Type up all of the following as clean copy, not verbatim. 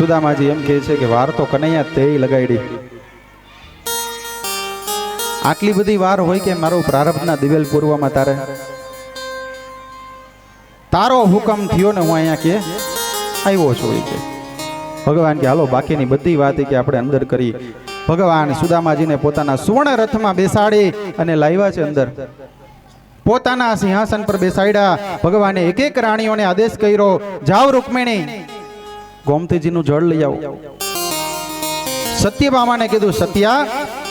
સુદામાજી એમ કહે છે કે વાર તો કનૈયા તે લગાડી. આટલી બધી વાર હોય કે મારો પ્રારબ્ધના દિવેલ પૂર્વમાં તારો હુકમ થયો ને હું અહીંયા કે આવ્યો છું. કે ભગવાન કે હાલો બાકીની બધી વાત કે આપણે અંદર કરી. ભગવાન સુદામાજીને પોતાના સુવર્ણ રથમાં બેસાડી અને લાવ્યા છે અંદર. પોતાના સિંહાસન પર બેસાડ્યા. ભગવાને એક એક રાણીઓને આદેશ કર્યો, જાઓ રૂકમિણી ગોમતીજીનું જળ લઈ આવો. સત્યભામાને કીધું, સત્યા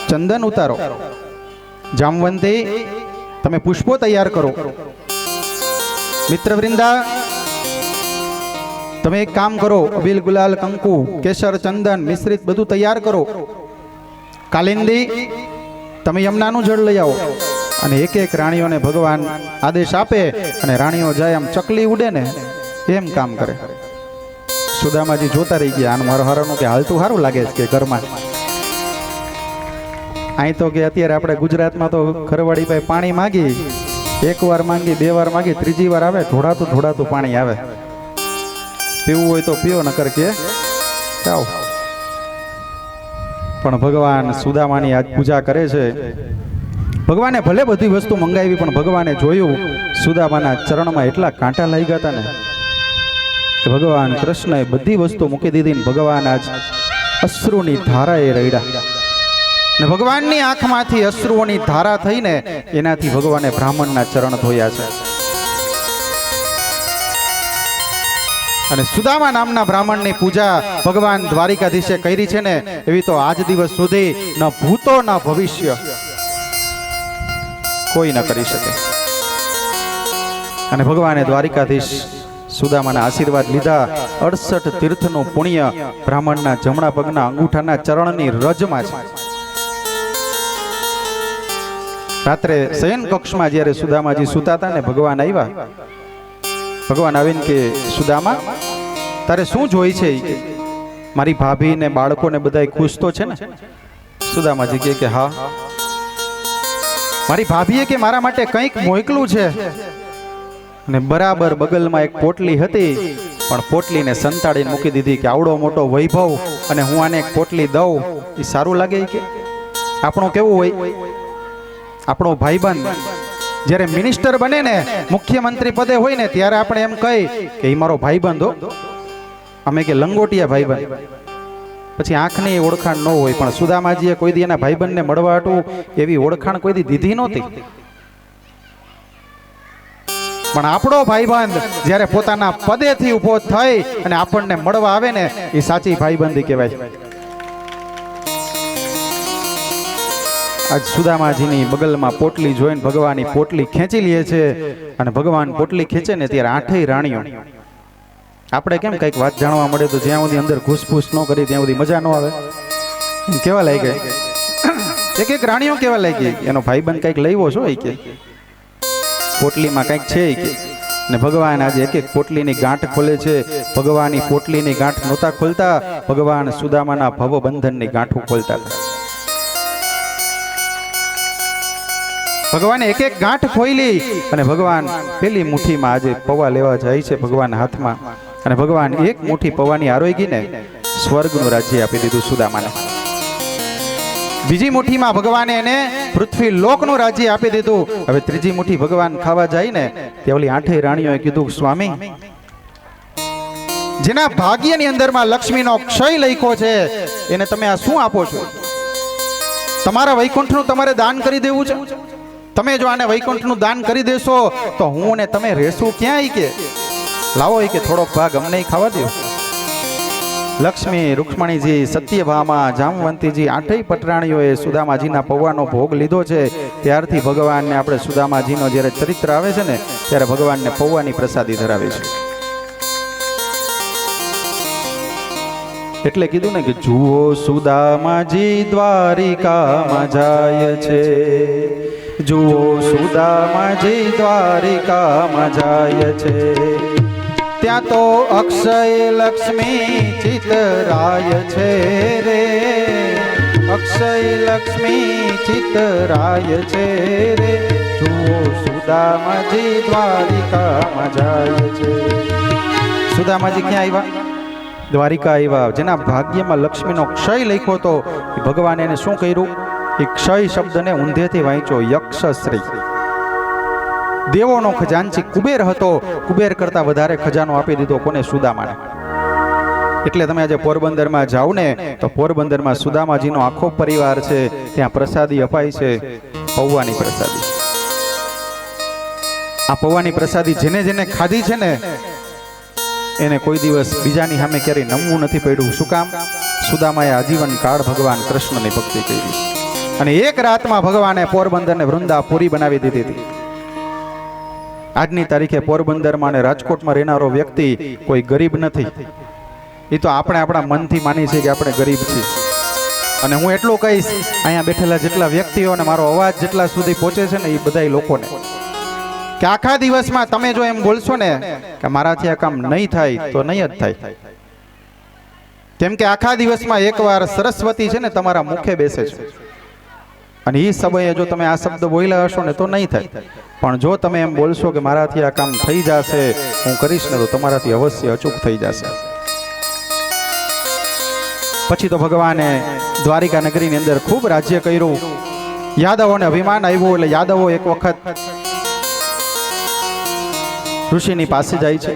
ચંદન ઉતારો. જામવંતી તમે પુષ્પો તૈયાર કરો. મિત્રવૃંદા તમે એક કામ કરો, અબીલ ગુલાલ કંકુ કેસર ચંદન મિશ્રિત બધું તૈયાર કરો. કાલિંદી તમે યમુનાનું જળ લઈ આવો. અને એક એક રાણીઓને ભગવાન આદેશ આપે અને રાણીઓ જાય આમ ચકલી ઉડે ને એમ કામ કરે. સુદામાજી જોતા રહી ગયા. આનું મારો હારાનું કે હાલતું સારું લાગે છે કે ઘરમાં. અહીં તો કે અત્યારે આપણે ગુજરાતમાં તો ઘરવાળી પાસે પાણી માગી, એક વાર માંગી, બે વાર માગી, ત્રીજી વાર આવે ઢોળાતું પાણી આવે. પીવું હોય તો પીઓ, નકર કે જાઓ. પણ ભગવાન સુદામાની આજ પૂજા કરે છે. ભગવાને ભલે બધી વસ્તુ મંગાવી પણ ભગવાને જોયું સુદામાના ચરણમાં એટલા કાંટા લાગી ગયા હતા ને કે ભગવાન કૃષ્ણએ બધી વસ્તુ મૂકી દીધી ને ભગવાન આજ અશ્રુની ધારાએ રડ્યા. ને ભગવાનની આંખમાંથી અશ્રુઓની ધારા થઈને એનાથી ભગવાને બ્રાહ્મણના ચરણ ધોયા છે. અને સુદામા નામના બ્રાહ્મણની પૂજા ભગવાન દ્વારિકાધીશે કરી છે ને એવી તો આજ દિવસ સુધી ન ભૂતો ન ભવિષ્ય કોઈ ન કરી શકે. અને ભગવાને દ્વારિકાધીશ સુદામાના આશીર્વાદ લીધા. 68 તીર્થનું પુણ્ય બ્રાહ્મણના જમણા પગના અંગૂઠાના ચરણની રજમાં છે. રાત્રે શયન કક્ષમાં જ્યારે સુદામાજી સૂતા હતા ને ભગવાન આવ્યા. ભગવાન આવીને કે સુદામા તારે શું જોઈ છે? મારી ભાભી ને બાળકો ને બધા ખુશ તો છે ને? સુદામાજી કે હા. મારી ભાભીએ કે મારા માટે કંઈક મોકલું છે. અને બરાબર બગલમાં એક પોટલી હતી પણ પોટલીને સંતાડીને મૂકી દીધી કે આવડો મોટો વૈભવ અને હું આને એક પોટલી દઉં એ સારું લાગે? કે આપણો કેવું હોય, આપણો ભાઈબંધ જ્યારે મિનિસ્ટર બને ને મુખ્યમંત્રી પદે હોય ને ત્યારે આપણે એમ કહી કે એ મારો ભાઈબંધ હો, અમે કે લંગોટિયા ભાઈબંધ. પછી આંખની ઓળખાણ ન હોય. પણ સુદામાજીએ કોઈ દી એના ભાઈબંધને મળવા હતું એવી ઓળખાણ કોઈ દી દીધી નહોતી. પણ આપણો ભાઈબંધ જ્યારે પોતાના પદેથી ઊભો થઈ અને આપણને મળવા આવે ને એ સાચી ભાઈબંધી કહેવાય. આજ સુદામાજીની બગલમાં પોટલી જોઈને ભગવાનની પોટલી ખેંચી લે છે. અને ભગવાન પોટલી ખેંચે ને ત્યારે 8 રાણીઓ. આપણે કેમ કંઈક વાત જાણવા મળે તો જ્યાં સુધી અંદર ઘૂસફૂસ ન કરી ત્યાં સુધી મજા ન આવે. કેવા લાગી એક એક રાણીઓ કેવા લાગી. એનો ભાઈબંધ કંઈક લાવ્યો છો કે પોટલીમાં કંઈક છે કે. ને ભગવાન આજે એક એક પોટલીની ગાંઠ ખોલે છે. ભગવાનની પોટલીની ગાંઠ નહોતા ખોલતા, ભગવાન સુદામાના ભવબંધનની ગાંઠો ખોલતા હતા. ભગવાને એક એક ગાંઠ ખોલી અને ભગવાન પેલી મુઠ્ઠીમાં આજે પૌવા લેવા જાય છે ભગવાન હાથમાં. અને ભગવાન એક મુઠ્ઠી પૌવાની આરોગીને સ્વર્ગનું રાજ્ય આપી દીધું સુદામાને. બીજી મુઠ્ઠીમાં ભગવાને એને પૃથ્વી લોકનું રાજ્ય આપી દીધું. હવે ત્રીજી મુઠ્ઠી ભગવાન ખાવા જાય ને તે ઓલી 8 રાણીઓએ કીધું, સ્વામી જેના ભાગ્યની અંદરમાં લક્ષ્મીનો ક્ષય લખ્યો છે એને તમે આ શું આપો છો? તમારા વૈકુંઠનું તમારે દાન કરી દેવું છે. તમે જો આને વૈકુંઠનું દાન કરી દેશો તો હું ને તમે રહેશું ક્યાં? કે લાવો કે થોડોક ભાગ અમને ખાવા દો. લક્ષ્મી, રૂક્ષ્મણીજી, સત્યભામા, જામવંતીજી 8 પટરાણીઓએ સુદામાજીના પૌવાનો ભોગ લીધો છે. ત્યારથી ભગવાનને આપણે સુદામાજીનો જ્યારે ચરિત્ર આવે છે ને ત્યારે ભગવાનને પૌવાની પ્રસાદી ધરાવે છે. એટલે કીધું ને કે જુઓ સુદામાજી દ્વારિકામાં જાય છે, જુઓ સુદામાજી દ્વારિકામાં જાય છે. ત્યાં તો અક્ષય લક્ષ્મી ચિતરાય છે રે, અક્ષય લક્ષ્મી ચિતરાય છે રે. જુઓ સુદામાજી દ્વારિકામાં જાય છે. સુદામાજી ક્યાં આવ્યા? દ્વારિકા આવ્યા, જેના ભાગ્યમાં લક્ષ્મીનો ક્ષય લખ્યો હતો, એ ભગવાને એને શું કર્યું? એ ક્ષય શબ્દને ઊંધેથી વાંચ્યો યક્ષશ્રી. દેવોનો ખજાનચી કુબેર હતો, કુબેર કરતા વધારે ખજાનો આપી દીધો કોને? સુદામાને. એટલે તમે આજે પોરબંદરમાં જાઓ ને તો પોરબંદરમાં સુદામાજીનો આખો પરિવાર છે, ત્યાં પ્રસાદી અપાય છે, પૌવાની પ્રસાદી. આ પૌવાની પ્રસાદી જેને જેને ખાધી છે ને એને કોઈ દિવસ બીજાની સામે ક્યારેય નમવું નથી પડ્યું. શું કામ? સુદામાએ આજીવન કાળ ભગવાન કૃષ્ણની ભક્તિ કરી અને એક રાતમાં ભગવાને પોરબંદરને વૃંદાપુરી બનાવી દીધી હતી. આજની તારીખે પોરબંદરમાં અને રાજકોટમાં રહેનારો વ્યક્તિ કોઈ ગરીબ નથી. એ તો આપણે આપણા મનથી માની છે કે આપણે ગરીબ છીએ. અને હું એટલું કહીશ, અહીંયા બેઠેલા જેટલા વ્યક્તિઓ અને મારો અવાજ જેટલા સુધી પહોંચે છે ને એ બધા લોકોને કે આખા દિવસમાં તમે જો એમ બોલશો ને કે મારાથી આ કામ નહીં થાય તો નહીં જ થાય. કેમ કે આખા દિવસમાં એકવાર સરસ્વતી છે ને તમારા મુખે બેસે છે અને એ સમયે જો તમે આ શબ્દ બોલ્યા હશો ને તો નહીં થાય. પણ જો તમે એમ બોલશો કે મારાથી આ કામ થઈ જશે, હું કરીશ ને, તો તમારાથી અવશ્ય અચૂક થઈ જશે. પછી તો ભગવાને દ્વારિકા નગરીની અંદર ખૂબ રાજ્ય કર્યું. યાદવોને અભિમાન આવ્યું એટલે યાદવો એક વખત ઋષિની પાસે જાય છે.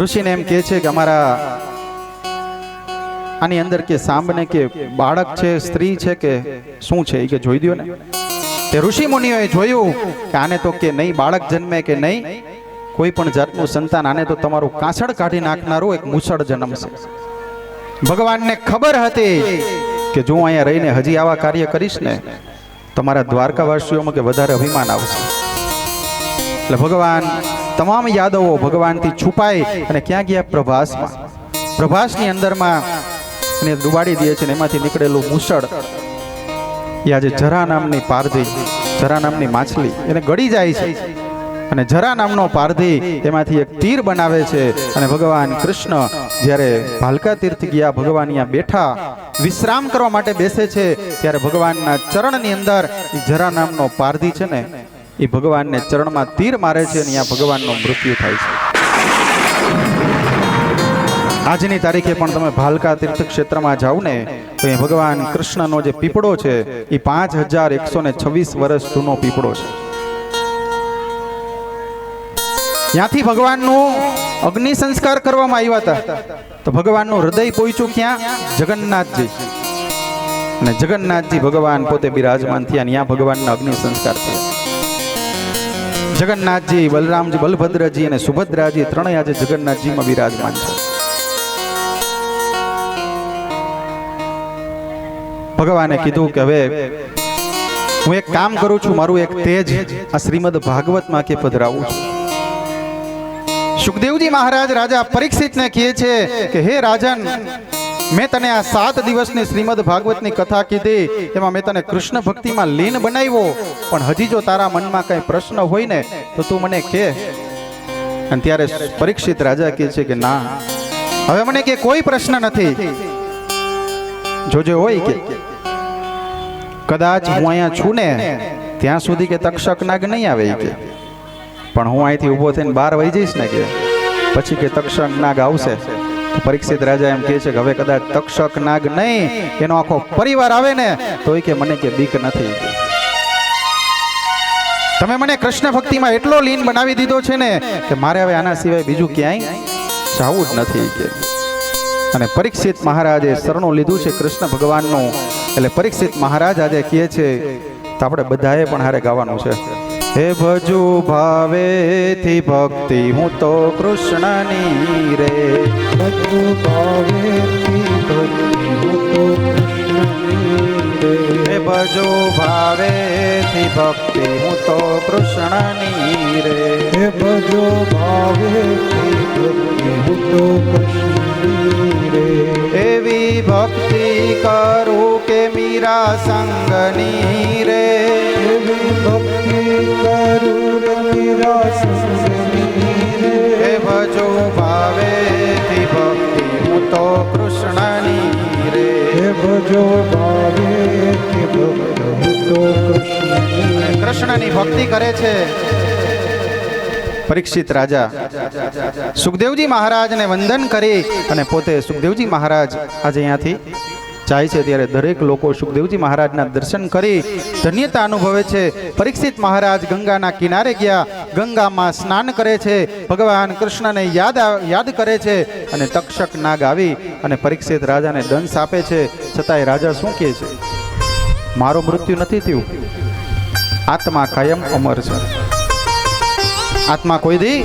ઋષિને એમ કહે છે કે અમારા આની અંદર કે સાંભને કે બાળક છે, સ્ત્રી છે કે શું છે, એ કે જોઈ દો ને. તે ઋષિ મુનિઓએ જોયું કે આને તો કે નહીં બાળક જન્મે કે નહીં કોઈ પણ જાતનું સંતાન, આને તો તમારું કાસળ કાઢી નાખનારું એક મૂછડ જન્મશે. ભગવાનને ખબર હતી કે જો અહીંયા રહીને હજી આવા કાર્ય કરીશ ને તમારા દ્વારકાવાસીઓમાં કે વધારે અભિમાન આવશે. એટલે ભગવાન તમામ યાદવો ભગવાનથી છુપાય અને ક્યાં ગયા? પ્રભાસમાં. પ્રભાસની અંદરમાં એને ડુબાડી દે છે ને એમાંથી નીકળેલું મૂછડ એ આજે જરા નામની પારધી, જરા નામની માછલી એને ગળી જાય છે અને જરા નામનો પારધી એમાંથી એક તીર બનાવે છે. અને ભગવાન કૃષ્ણ જ્યારે ભાલકા તીર્થ ગયા, ભગવાન અહીંયા બેઠા વિશ્રામ કરવા માટે બેસે છે, ત્યારે ભગવાનના ચરણની અંદર એ જરા નામનો પારધી છે ને એ ભગવાનને ચરણમાં તીર મારે છે અને અહીંયા ભગવાનનું મૃત્યુ થાય છે. આજની તારીખે પણ તમે ભાલકા તીર્થ ક્ષેત્રમાં જાઓ ને તો એ ભગવાન કૃષ્ણનો જે પીપળો છે એ 5126 વર્ષ જૂનો પીપળો છે. ત્યાંથી ભગવાનનું અગ્નિ સંસ્કાર કરવામાં આવ્યા હતા. તો ભગવાનનું હૃદય પહોંચ્યું ક્યાં? જગન્નાથજી. અને જગન્નાથજી ભગવાન પોતે બિરાજમાન થયા. ત્યાં ભગવાનના અગ્નિ સંસ્કાર થયા. જગન્નાથજી, બલરામજી, બલભદ્રજી અને સુભદ્રાજી ત્રણેય આજે જગન્નાથજીમાં બિરાજમાન છે. ભગવાને કીધું કે હવે હું એક કામ કરું છું, મારું એક તેજ આ શ્રીમદ ભાગવતમાં કે પધરાવું છું. સુખદેવજી મહારાજ રાજા પરીક્ષિતને કહે છે કે હે રાજન, મેં તને આ 7 દિવસની શ્રીમદ ભાગવતની કથા કીધી, એમાં મેં તને કૃષ્ણ ભક્તિમાં લીન બનાવ્યો, પણ હજી જો તારા મનમાં કઈ પ્રશ્ન હોય ને તો તું મને કહે. અને ત્યારે પરીક્ષિત રાજા કહે છે કે ના, હવે મને કે કોઈ પ્રશ્ન નથી. જોજો હોય કે કદાચ હું અહીંયા છું ને ત્યાં સુધી કે તક્ષક નાગ નહીં આવે કે, પણ હું અહીંથી ઊભો થઈને બહાર વહી જઈશ ને કે પછી કે તક્ષક નાગ આવશે. તો પરીક્ષિત રાજા એમ કહે છે કે હવે કદાચ તક્ષક નાગ નહીં, એનો આખો પરિવાર આવે ને તોય કે મને કે બીક નથી. તમે મને કૃષ્ણ ભક્તિમાં એટલો લીન બનાવી દીધો છે ને કે મારે હવે આના સિવાય બીજું ક્યાંય જવું જ નથી કે. અને પરીક્ષિત મહારાજે શરણું લીધું છે કૃષ્ણ ભગવાનનું. એટલે પરીક્ષિત મહારાજ આજે કહે છે તો આપણે બધાએ પણ હારે ગાવાનું છે. હે ભજુ ભાવેથી ભક્તિ હું તો કૃષ્ણની રે, ભજુ ભાવેથી ભક્તિ હું તો કૃષ્ણની રે, હે ભજુ ભાવેથી ભક્તિ હું તો કૃષ્ણની રે, હે ભજુ ભાવેથી ભક્તિ હું તો કૃષ્ણની રે. એવી ભક્તિ કરું કે મીરા સંગની રે, એવી ભક્તિ કરું રે મીરા સંગની રે, હે ભજો ભાવેથી ભક્તિ હું તો કૃષ્ણની રે, હે ભજો ભાવેથી ભક્તિ હું તો કૃષ્ણની. કૃષ્ણની ભક્તિ કરે છે પરીક્ષિત રાજા સુખદેવજી મહારાજને વંદન કરી અને પોતે સુખદેવજી મહારાજ આજે અહીંયાથી જાય છે ત્યારે દરેક લોકો સુખદેવજી મહારાજના દર્શન કરી ધન્યતા અનુભવે છે. પરીક્ષિત મહારાજ ગંગાના કિનારે ગયા, ગંગામાં સ્નાન કરે છે, ભગવાન કૃષ્ણને યાદ કરે છે અને તક્ષક નાગ આવી અને પરીક્ષિત રાજાને દંશ આપે છે. છતાંય રાજા શું કહે છે? મારું મૃત્યુ નથી થયું, આત્મા કાયમ અમર છે. આત્મા કોઈ દી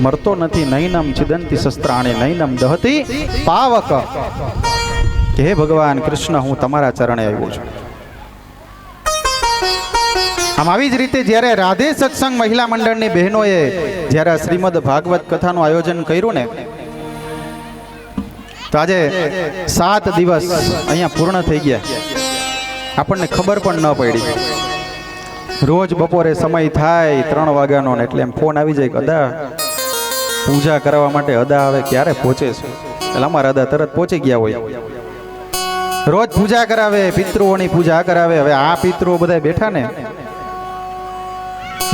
મરતો નથી. નૈનમ છિદંતી શસ્ત્રાણી નૈનમ દહતી પાવક. કે હે ભગવાન કૃષ્ણ, હું તમારા ચરણે આવ્યો છું. આમ આવી જ રીતે જ્યારે રાધે સત્સંગ મહિલા મંડળની બહેનોએ જ્યારે શ્રીમદ ભાગવત કથાનું આયોજન કર્યું ને, તો આજે 7 દિવસ અહીંયા પૂર્ણ થઈ ગયા. આપણને ખબર પણ ન પડી. રોજ બપોરે સમય થાય 3 વાગ્યાનો ને એટલે એમ ફોન આવી જાય કે અદા પૂજા કરવા માટે અદા આવે, ક્યારે પહોંચે છે? એટલે અમારા અદા તરત પહોંચી ગયા હોય. રોજ પૂજા કરાવે, પિતૃઓની પૂજા કરાવે. હવે આ પિતૃઓ બધા બેઠા ને,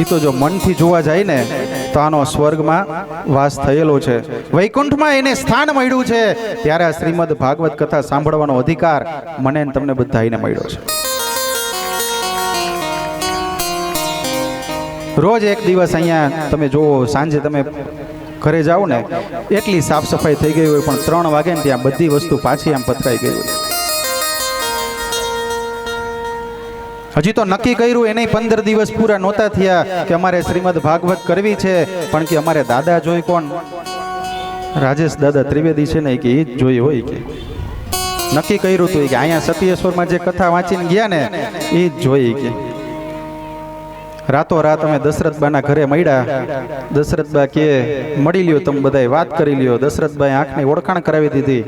એ તો જો મનથી જોવા જાય ને તો આનો સ્વર્ગમાં વાસ થયેલો છે, વૈકુંઠમાં એને સ્થાન મળ્યું છે. ત્યારે આ શ્રીમદ ભાગવત કથા સાંભળવાનો અધિકાર મને ને તમને બધાને મળ્યો છે. રોજ એક દિવસ અહીંયા તમે જુઓ, સાંજે તમે ઘરે જાઓ ને એટલી સાફ સફાઈ થઈ ગઈ હોય, પણ 3 વાગે ને ત્યાં બધી વસ્તુ પાછી આમ પથરાઈ ગઈ હોય. હજી તો નક્કી કર્યું એને 15 દિવસ પૂરા નહોતા થયા કે અમારે શ્રીમદ ભાગવત કરવી છે, પણ કે અમારે દાદા જોઈ કોણ? રાજેશ દાદા ત્રિવેદી છે ને, કે એ જ જોઈ હોય. કે નક્કી કર્યું હતું કે અહીંયા સતીશ્વરમાં જે કથા વાંચીને ગયા ને એ જ જોઈ. કે રાતોરાત અમે દશરથબાના ઘરે મળ્યા. દશરથબા કે મળી લ્યો, તમે બધાએ વાત કરી લ્યો. દશરથબાએ આંખની ઓળખાણ કરાવી દીધી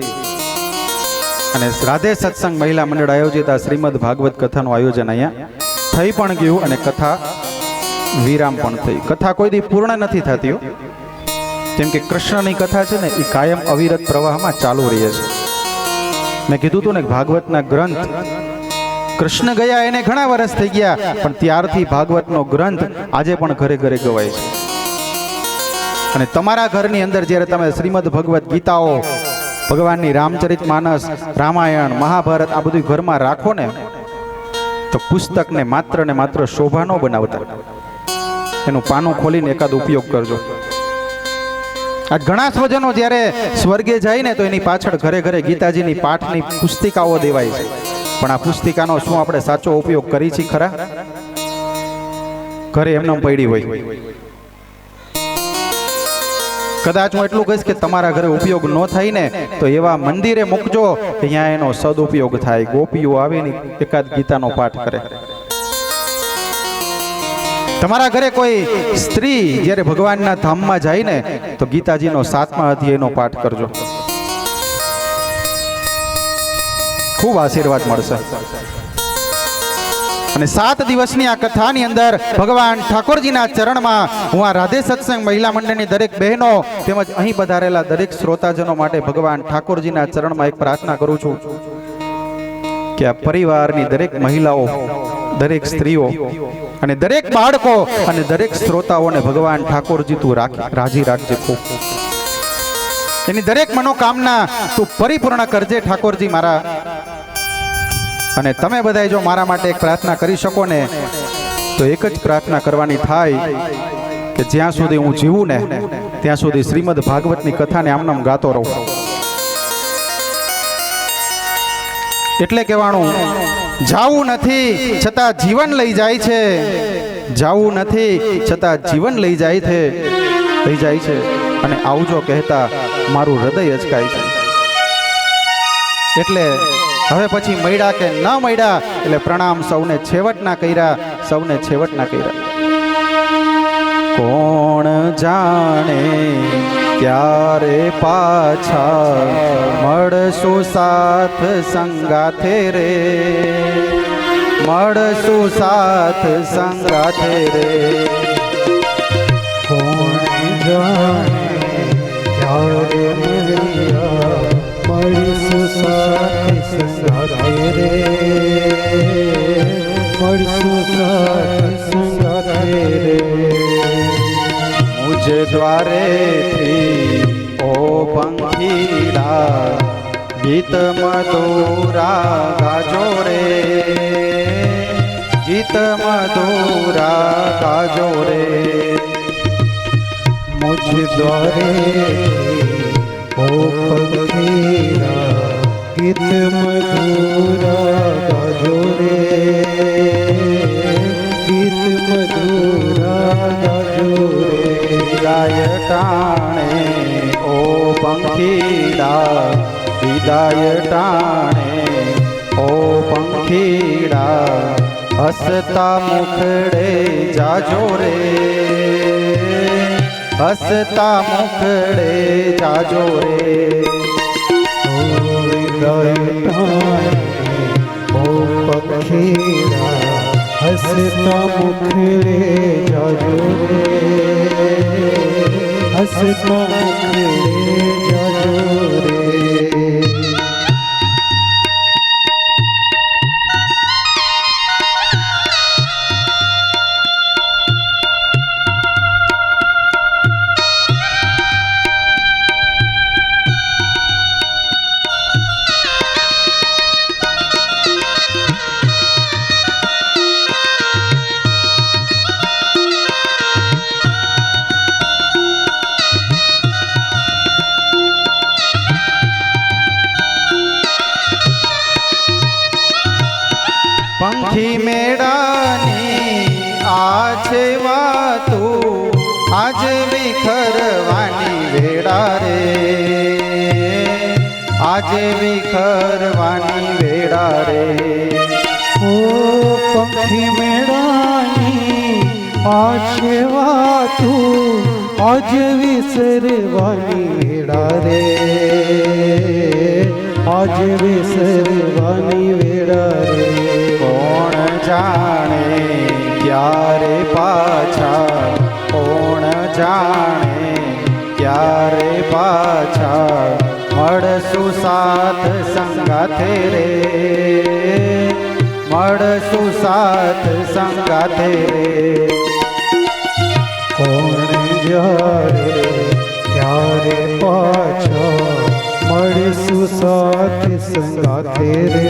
અને રાધે સત્સંગ મહિલા મંડળ આયોજિત આ શ્રીમદ ભાગવત કથાનું આયોજન અહીંયા થઈ પણ ગયું અને કથા વિરામ પણ થઈ. કથા કોઈ દી પૂર્ણ નથી થતી, કેમ કે કૃષ્ણની કથા છે ને એ કાયમ અવિરત પ્રવાહમાં ચાલુ રહે છે. મેં કીધું હતું ને, ભાગવતના ગ્રંથ કૃષ્ણ ગયા એને ઘણા વર્ષ થઈ ગયા, પણ ત્યારથી ભાગવતનો ગ્રંથ આજે પણ ઘરે ઘરે ગવાય છે. અને તમારા ઘરની અંદર જ્યારે તમે શ્રીમદ ભગવત ગીતાઓ, ભગવાનની રામચરિત માનસ, રામાયણ, મહાભારત આ બધું ઘરમાં રાખો ને, તો પુસ્તકને માત્ર ને માત્ર શોભા ન બનાવતા, એનું પાનું ખોલીને એકાદ ઉપયોગ કરજો. આ ઘણા સ્વજનો જ્યારે સ્વર્ગે જાય ને તો એની પાછળ ઘરે ઘરે ગીતાજીની પાઠની પુસ્તિકાઓ દેવાય છે, પણ આ પુસ્તિકાનો શું આપણે સાચો ઉપયોગ કરી છીએ ખરા? ઘરે એમને પડી હોય. કદાચ હું એટલું કહીશ કે તમારા ઘરે ઉપયોગ ન થાય ને તો એવા મંદિરે મૂકજો કે ત્યાં એનો સદુપયોગ થાય. ગોપીઓ આવીને એકાદ ગીતાનો પાઠ કરે. તમારા ઘરે કોઈ સ્ત્રી જ્યારે ભગવાનના ધામમાં જાય ને તો ગીતાજીનો 7મા અધ્યાયનો પાઠ કરજો, ખૂબ આશીર્વાદ મળશે. અને 7 દિવસની આ કથાની અંદર ભગવાન ઠાકોરજીના ચરણમાં હું આ રાધે સત્સંગ મહિલા મંડળની દરેક બહેનો તેમજ અહીં પધારેલા દરેક શ્રોતાજનો માટે ભગવાન ઠાકોરજીના ચરણમાં એક પ્રાર્થના કરું છું કે આ પરિવારની દરેક મહિલાઓ, દરેક સ્ત્રીઓ અને દરેક બાળકો અને દરેક શ્રોતાઓને ભગવાન ઠાકોરજી તું રાજી રાખજે. એની દરેક મનોકામના તું પરિપૂર્ણ કરજે ઠાકોરજી મારા. અને તમે બધા જો મારા માટે એક પ્રાર્થના કરી શકો ને તો એક જ પ્રાર્થના કરવાની થાય કે જ્યાં સુધી હું જીવું ને ત્યાં સુધી શ્રીમદ ભાગવતની કથાને આમનામ ગાતો રહું. એટલે કહેવાનું, જાવું નથી છતાં જીવન લઈ જાય છે, જાવું નથી છતાં જીવન લઈ જાય છે અને આવજો કહેતા મારું હૃદય અચકાય છે. એટલે હવે પછી મળ્યા કે ન મળ્યા એટલે પ્રણામ સૌને છેવટના કર્યા, સૌને છેવટના કર્યા. કોણ જાણે ક્યારે પાછા મળશું સાથ સંગાથે રે, મળશું સાથ સંગાથે રે. કોણ જાણે ક્યારે મળશું સાથ સંગાથે રે, મળશું સાથ સંગાથે રે. मुझे દ્વારેથી ઓ પંખીડા ગીત મધુરા ગાજો રે, ગીત મધુરા ગાજો રે. मुझ द्वारे ओ पखीरा गीत मधुरा गाजो रे, गीत मधुरा गाजो रे. વિદાય ટાણે ઓ પંખીડા વિદાય ટાણે ઓ પંખીડા હસતા મુખડે જાજો રે, હસતા મુખડે જાજો રે. ओ पखीरा हसता मुखड़े जाजो रे, हसता मुखड़े जाजो रे. પંખી મેળાની આ છે વાતું આજ વિખરવાની વેળા રે, આજે વિખરવાની વેળા રે. ओ पखी मेड़ानी आछे वातू आज विसरवानी वेड़ा रे, आज विसरवानी वेड़ा रे. કોણ જાણે ક્યારે પાછા, કોણ જાણે ક્યારે પાછા મળશું સાથ સંગાથે રે, મળશું સાથ સંગાથે રે. કોણ જાણે ક્યારે પાછા મળશું સાથ સંગાથે રે,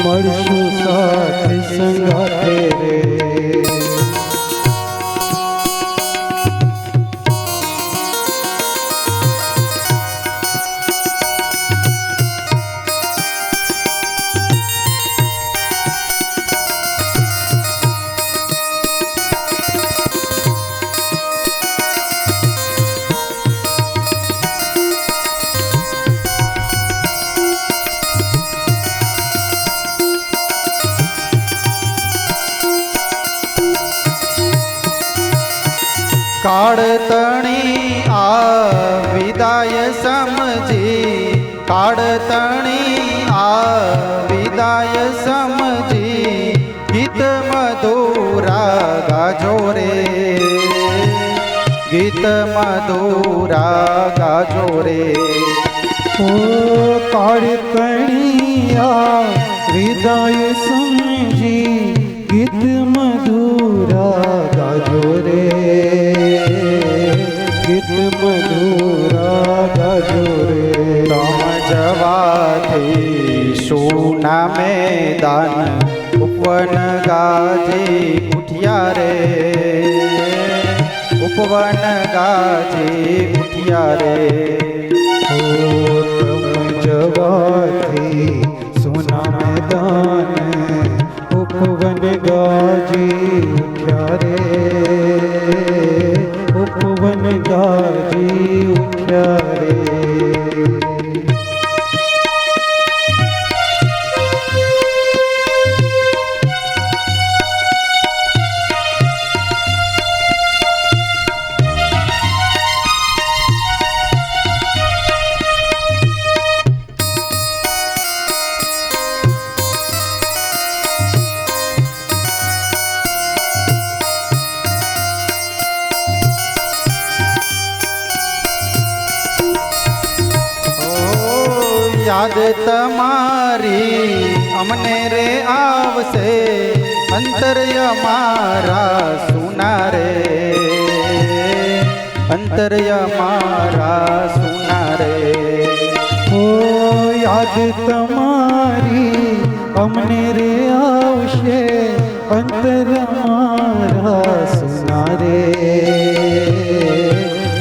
મળશું સાથ સંગાથે રે. કાળતણી આ વિદાય સમજી, કાળતણી આ વિદાય સમજી ગીત મધુરા ગાજો રે, ગીત મધુરા ગાજો રે. ओ काळकणिया विदाय समजी गीत मधुरा गाजो रे, गीत मधुरा गाजो रे. તમ જવાથી સોના મેદાન ઉપવન ગાજી ઉઠ્યા રે, ઉપવન ગાજી ઉઠ્યા રે. तम जवाथी सोना मैदान उपवन गाजी उठ्या रे, उपवन गाजी उठ्या रे. યાદ તમારી અમને રે આવશે અંતર્ય મારા સુના રે, અંતર્ય મારા સુના રે. ઓ યાદ તમારી અમને રે આવશે અંતર મારા સુના રે.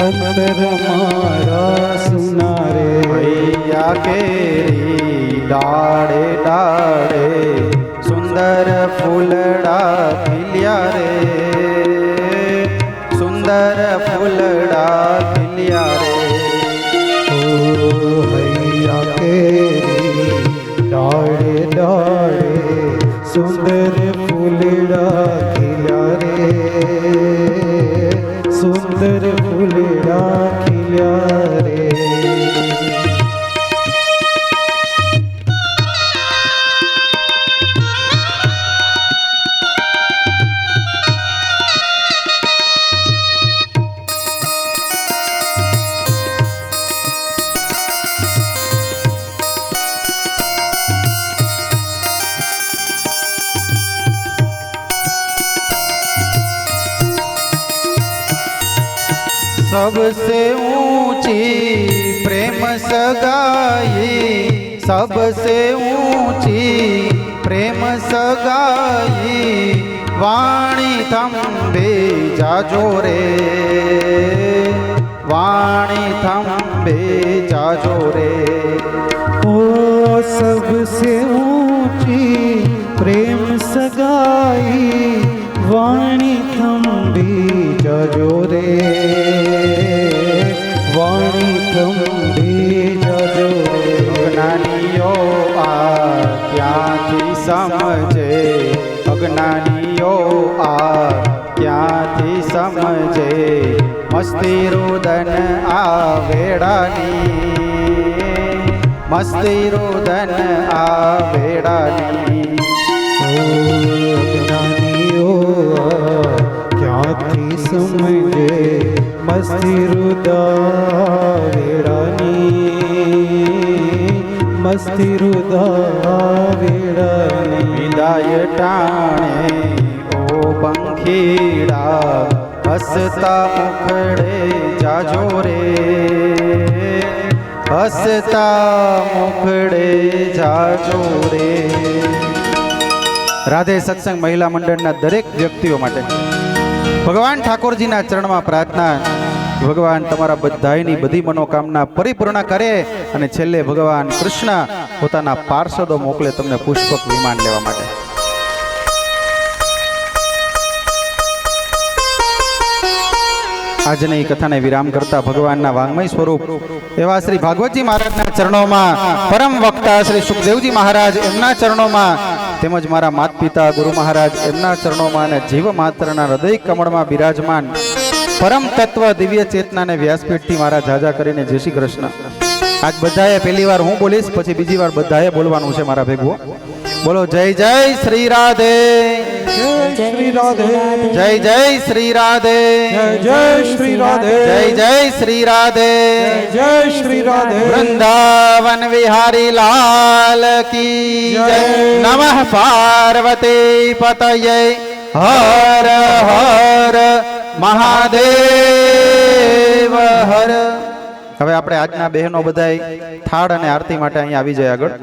અંતર મારા સુના રે. ભૈયા કેરી ડાળે ડાળે સુંદર ફૂલડા ખીલ્યા રે. સુંદર ફૂલડા ખીલ્યા રે. ઓ હૈયા કેરી ડાળે ડાળે સુંદર ફૂલડા ખીલ્યા રે. સુંદર ફૂલડા ખીલ્યા રે. सबसे ऊंची प्रेम सगाई, सबसे ऊंची प्रेम सगाई, वाणी थंबे जाजो रे, वाणी थंबे जाजो रे. ओ सबसे ऊंची प्रेम सगाई, वाणी थंबी जाजो रे, वाणी थंबी जाजो रे. अज्ञानीओ आ क्यांथी समझे, अज्ञानीओ आ क्यांथी समझे, मस्ती रुदन आ वेड़ानी, मस्ती रुदन आ वेड़ानी. अज्ञानीओ क्यांथी समझे, मस्ती रुदा वेड़ानी, मस्ती रुदा वेड़ानी. विदाय टाणे ओ पंखीड़ा, हसता मुखड़े जाजो रे, हसता मुखड़े जाजो रे. રાધે સત્સંગ મહિલા મંડળના દરેક વ્યક્તિઓ માટે ભગવાન ઠાકોરજીના ચરણમાં પ્રાર્થના, ભગવાન તમારા બધાયની બધી મનોકામના પરિપૂર્ણ કરે અને છેલ્લે ભગવાન કૃષ્ણ પોતાના પાર્ષદો મોકલે તમને પુષ્પક વિમાન લેવા માટે. આજની કથાને વિરામ કરતા ભગવાનના વાંગમય સ્વરૂપ એવા શ્રી ભાગવતજી મહારાજના ચરણોમાં, પરમ વક્તા શ્રી સુખદેવજી મહારાજ એમના ચરણોમાં, તેમજ મારા માત પિતા ગુરુ મહારાજ એમના ચરણોમાં અને જીવ માત્રના હૃદય કમળમાં બિરાજમાન પરમ તત્વ દિવ્ય ચેતનાને વ્યાસપીઠથી મારા જાજા કરીને જય શ્રી કૃષ્ણ. આજ બધાએ પહેલી વાર હું બોલીશ, પછી બીજી વાર બધાએ બોલવાનું છે મારા ભેગું. બોલો જય જય શ્રી રાધે, જય શ્રી રાધે, જય જય શ્રી રાધે, જય શ્રી રાધે, જય જય શ્રી રાધે, જય શ્રી રાધે. વૃંદાવન વિહારી લાલ કી જય. નમઃ પાર્વતી પતયે હર હર મહાદેવ હર. હવે આપણે આજના બહેનો બધાય થાળ અને આરતી માટે અહીંયા આવી જાય આગળ.